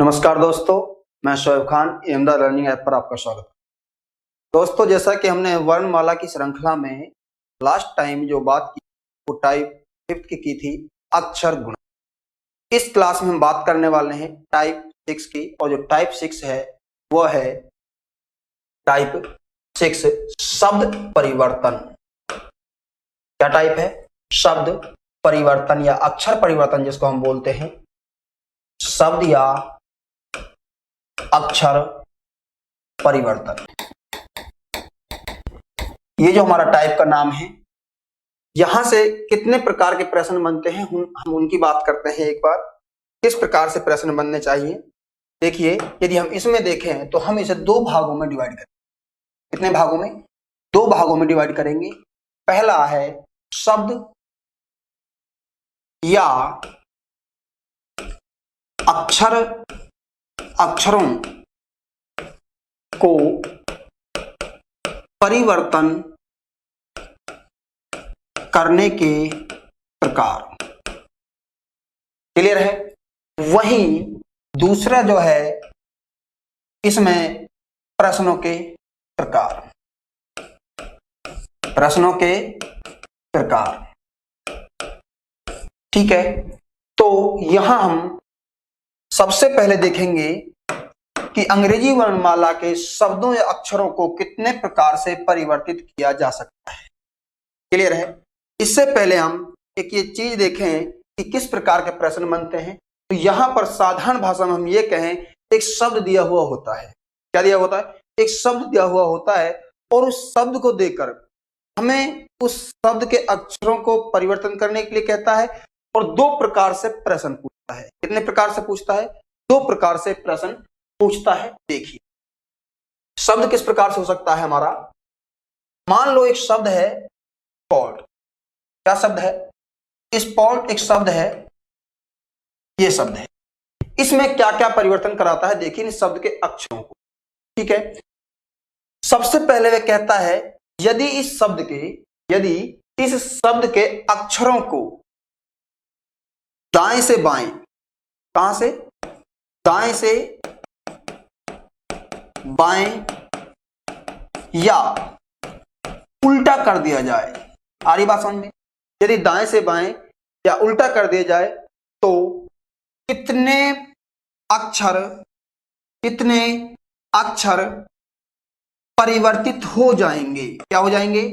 नमस्कार दोस्तों, मैं शोएब खान एमदा लर्निंग ऐप पर आपका स्वागत है। दोस्तों, जैसा कि हमने वर्णमाला की श्रृंखला में लास्ट टाइम जो बात की वो टाइप फिफ्थ की थी, अक्षर गुणा। इस क्लास में हम बात करने वाले हैं टाइप 6 की, और जो टाइप 6 है वो है टाइप 6 शब्द परिवर्तन। क्या टाइप है? शब्द परिवर्तन या अक्षर परिवर्तन, जिसको हम बोलते हैं शब्द या अक्षर परिवर्तन। ये जो हमारा टाइप का नाम है, यहां से कितने प्रकार के प्रश्न बनते हैं हम उनकी बात करते हैं। एक बार किस प्रकार से प्रश्न बनने चाहिए, देखिए यदि हम इसमें देखें तो हम इसे दो भागों में डिवाइड करेंगे। कितने भागों में? दो भागों में डिवाइड करेंगे। पहला है शब्द या अक्षरों को परिवर्तन करने के प्रकार। क्लियर है? वहीं दूसरा जो है इसमें प्रश्नों के प्रकार। प्रश्नों के प्रकार, ठीक है। तो यहां हम सबसे पहले देखेंगे कि अंग्रेजी वर्णमाला के शब्दों या अक्षरों को कितने प्रकार से परिवर्तित किया जा सकता है। क्लियर है? इससे पहले हम एक ये चीज देखें कि किस प्रकार के प्रश्न बनते हैं। तो यहां पर साधारण भाषा में हम ये कहें, एक शब्द दिया हुआ होता है। क्या दिया होता है? एक शब्द दिया हुआ होता है, और उस शब्द को देकर हमें उस शब्द के अक्षरों को परिवर्तन करने के लिए कहता है, और दो प्रकार से प्रश्न पूछता है। कितने प्रकार से पूछता है? दो प्रकार से प्रश्न पूछता है। देखिए शब्द किस प्रकार से हो सकता है हमारा। मान लो एक शब्द है पॉट। क्या शब्द है? इस पॉट एक शब्द है, ये शब्द है। इसमें क्या क्या परिवर्तन कराता है, देखिए इस शब्द के अक्षरों को। ठीक है, सबसे पहले वह कहता है यदि इस शब्द के अक्षरों को दाएं से बाएं, कहां से? दाएं से बाएं या उल्टा कर दिया जाए। आ रही बात समझ में? यदि दाएं से बाएं या उल्टा कर दिया जाए तो कितने अक्षर परिवर्तित हो जाएंगे। क्या हो जाएंगे?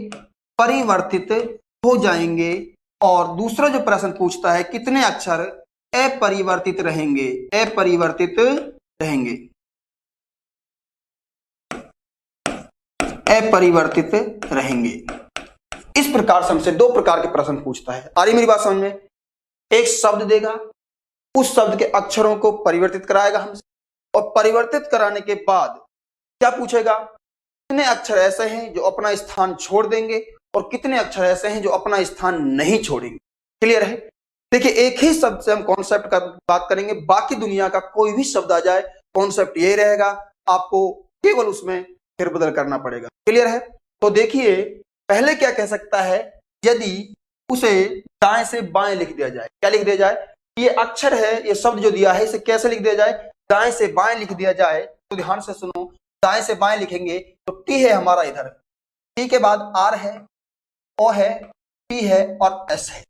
परिवर्तित हो जाएंगे। और दूसरा जो प्रश्न पूछता है, कितने अक्षर अपरिवर्तित रहेंगे। अपरिवर्तित रहेंगे, अपरिवर्तित रहेंगे। इस प्रकार से हमसे दो प्रकार के प्रश्न पूछता है। आ रही मेरी बात समझ में? एक शब्द देगा, उस शब्द के अक्षरों को परिवर्तित कराएगा हमसे, और परिवर्तित कराने के बाद क्या पूछेगा? कितने अक्षर ऐसे हैं जो अपना स्थान छोड़ देंगे, और कितने अक्षर ऐसे हैं जो अपना स्थान नहीं छोड़ेंगे। क्लियर है? देखिए एक ही शब्द से हम कॉन्सेप्ट का बात करेंगे, बाकी दुनिया का कोई भी शब्द आ जाए कॉन्सेप्ट यही रहेगा, आपको केवल उसमें फेरबदल करना पड़ेगा। क्लियर है? तो देखिए पहले क्या कह सकता है, यदि उसे दाएं से बाएं लिख दिया जाए। क्या लिख दिया जाए? ये अक्षर है, ये शब्द जो दिया है इसे कैसे लिख दिया जाए? दाएं से बाएं लिख दिया जाए। तो ध्यान से सुनो, दाएं से बाएं लिखेंगे तो टी है हमारा इधर, टी के बाद आर है, ओ है, पी है और एस है।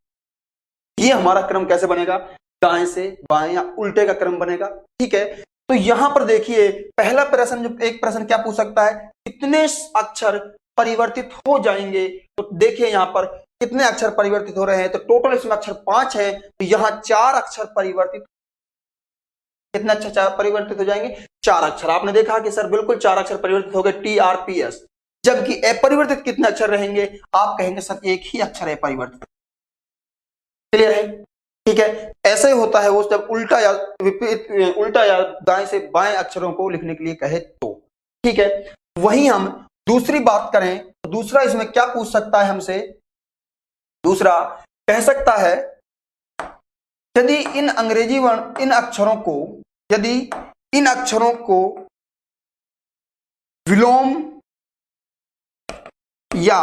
ये हमारा क्रम कैसे बनेगा? दाएं से बाएं या उल्टे का क्रम बनेगा। ठीक है, तो यहां पर देखिए पहला प्रश्न, जो एक प्रश्न क्या पूछ सकता है, कितने अक्षर परिवर्तित हो जाएंगे। तो देखिए यहां पर कितने अक्षर परिवर्तित हो रहे हैं, तो टोटल इसमें अक्षर 5 है, तो यहां 4 अक्षर परिवर्तित। कितने अक्षर परिवर्तित हो जाएंगे? 4 अक्षर। आपने देखा कि सर बिल्कुल 4 अक्षर परिवर्तित हो गए, टी आर पी एस। जबकि अपरिवर्तित कितने अक्षर रहेंगे? आप कहेंगे सर एक ही अक्षर है परिवर्तित। क्लियर है? ठीक है, ऐसे होता है वो जब उल्टा या विपरीत, उल्टा या दाएं से बाएं अक्षरों को लिखने के लिए कहे तो। ठीक है, वहीं हम दूसरी बात करें तो दूसरा इसमें क्या पूछ सकता है हमसे? दूसरा कह सकता है यदि इन अक्षरों को विलोम या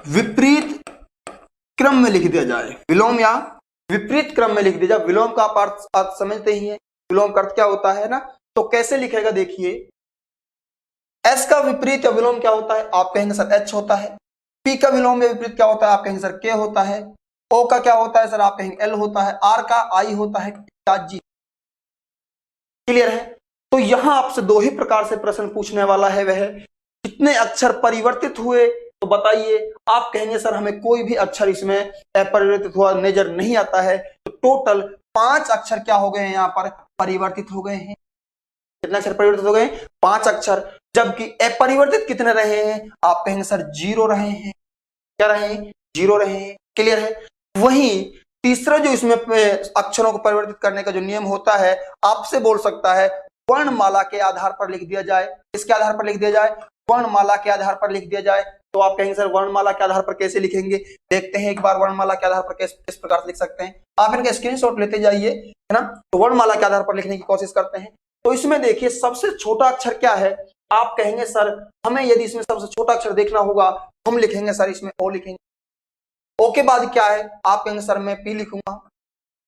विपरीत क्रम में लिख दिया जाए। विलोम या विपरीत क्रम में लिख दिया जाए। विलोम का आप अर्थ समझते ही हैं, विलोम का अर्थ क्या होता है ना, तो कैसे लिखेगा देखिए, एस का विपरीत या विलोम क्या होता है, आप कहेंगे सर एच होता है। पी का विलोम या विपरीत क्या होता है, आप कहेंगे सर के होता है। ओ का क्या होता है सर, आप कहेंगे एल होता है। आर का आई होता है, जी। क्लियर है। तो यहां आपसे दो ही प्रकार से प्रश्न पूछने वाला है, वह कितने अक्षर परिवर्तित हुए, तो बताइए। आप कहेंगे सर हमें कोई भी अक्षर इसमें अपरिवर्तित हुआ नजर नहीं आता है, तो टोटल 5 अक्षर क्या हो गए हैं, यहां पर परिवर्तित हो गए हैं। कितने अक्षर परिवर्तित हो गए, 5 अक्षर। जबकि अपरिवर्तित कितने रहे हैं, आप कहेंगे सर 0 रहे हैं। क्या रहे हैं, 0 रहे हैं। क्लियर है। वहीं तीसरा जो इसमें अक्षरों को परिवर्तित करने का जो नियम होता है, आपसे बोल सकता है वर्णमाला के आधार पर लिख दिया जाए। इसके आधार पर लिख दिया जाए, वर्णमाला के आधार पर लिख दिया जाए। तो आप कहेंगे सर वर्णमाला के आधार पर कैसे लिखेंगे, देखते हैं एक बार वर्णमाला के आधार पर किस प्रकार से लिख सकते हैं। आप इनका स्क्रीनशॉट लेते जाइए, है ना। तो वर्णमाला के आधार पर लिखने की कोशिश करते हैं। तो इसमें देखिए सबसे छोटा अक्षर क्या है, आप कहेंगे सर हमें यदि इसमें सबसे छोटा अक्षर देखना होगा, हम लिखेंगे सर इसमें ओ लिखेंगे। ओ के बाद क्या है, आप कहेंगे सर मैं पी लिखूंगा।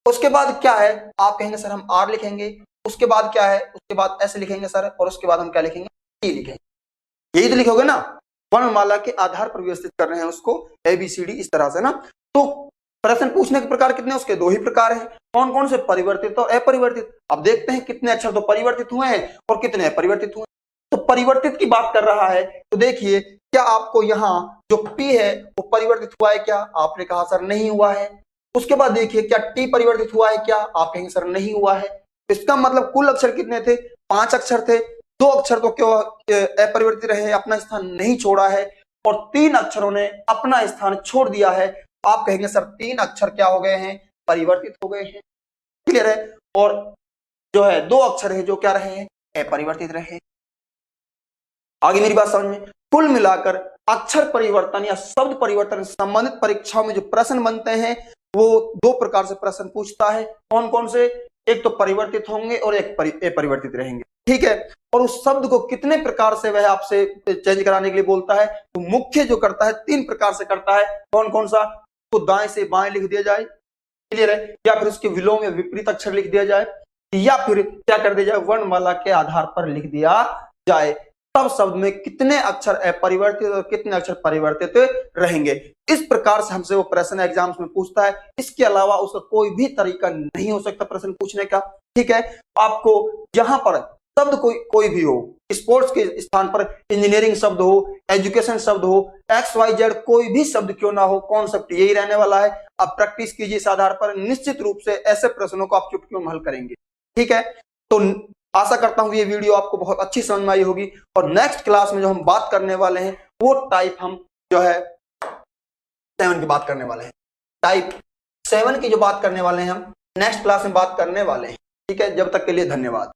उसके बाद क्या है, आप कहेंगे सर हम आर लिखेंगे। उसके बाद क्या है, उसके बाद एस लिखेंगे सर, और उसके बाद हम क्या लिखेंगे, टी लिखेंगे। यही तो लिखोगे ना, वर्णमाला के आधार पर व्यवस्थित कर रहे हैं उसको, ABCD इस तरह से ना। तो प्रश्न पूछने के प्रकार कितने, उसके दो ही प्रकार हैं। कौन कौन से, परिवर्तित और अपरिवर्तित। अब देखते हैं कितने अक्षर तो परिवर्तित हुए हैं और कितने अपरिवर्तित हुए। तो परिवर्तित की बात कर रहा है, तो देखिए क्या आपको यहाँ जो P है वो परिवर्तित हुआ है क्या, आपने कहा सर नहीं हुआ है। उसके बाद देखिए क्या T परिवर्तित हुआ है क्या, आप कहेंगे सर नहीं हुआ है। इसका मतलब कुल अक्षर कितने थे, 5 अक्षर थे। 2 अक्षर तो क्यों अपरिवर्तित रहे, अपना स्थान नहीं छोड़ा है, और 3 अक्षरों ने अपना स्थान छोड़ दिया है। आप कहेंगे सर 3 अक्षर क्या हो गए हैं, परिवर्तित हो गए हैं। क्लियर है। और जो है 2 अक्षर है जो क्या रहे हैं, अपरिवर्तित रहे। आगे मेरी बात समझ में। कुल मिलाकर अक्षर परिवर्तन या शब्द परिवर्तन से संबंधित परीक्षाओं में जो प्रश्न बनते हैं वो 2 प्रकार से प्रश्न पूछता है। कौन कौन से, एक तो परिवर्तित होंगे और एक अपरिवर्तित रहेंगे। ठीक है। और उस शब्द को कितने प्रकार से वह आपसे चेंज कराने के लिए बोलता है, तो मुख्य जो करता है 3 प्रकार से करता है। कौन कौन सा, तो दाएं से बाएं लिख दिया जाए। क्लियर है। या फिर उसके विलोम या विपरीत अक्षर लिख दिया जाए, या फिर क्या कर दिया जाए, वर्णमाला के आधार पर लिख दिया जाए। तब शब्द में कितने अक्षर अपरिवर्तित और कितने अक्षर परिवर्तित रहेंगे। इस प्रकार से हमसे वो प्रश्न एग्जाम्स में पूछता है। इसके अलावा उसका कोई भी तरीका नहीं हो सकता प्रश्न पूछने का। ठीक है। आपको यहां पर शब्द कोई भी हो, स्पोर्ट्स के स्थान पर इंजीनियरिंग शब्द हो, एजुकेशन शब्द हो, XYZ कोई भी शब्द क्यों ना हो, कॉन्सेप्ट यही रहने वाला है। आप प्रैक्टिस कीजिए, इस आधार पर निश्चित रूप से ऐसे प्रश्नों को आप चुटकियों में हल करेंगे। ठीक है। तो आशा करता हूं ये वीडियो आपको बहुत अच्छी समझ में आई होगी। और नेक्स्ट क्लास में जो हम बात करने वाले हैं वो टाइप हम जो है 7 की बात करने वाले हैं। टाइप 7 की जो बात करने वाले हैं हम नेक्स्ट क्लास में बात करने वाले हैं। ठीक है। जब तक के लिए धन्यवाद।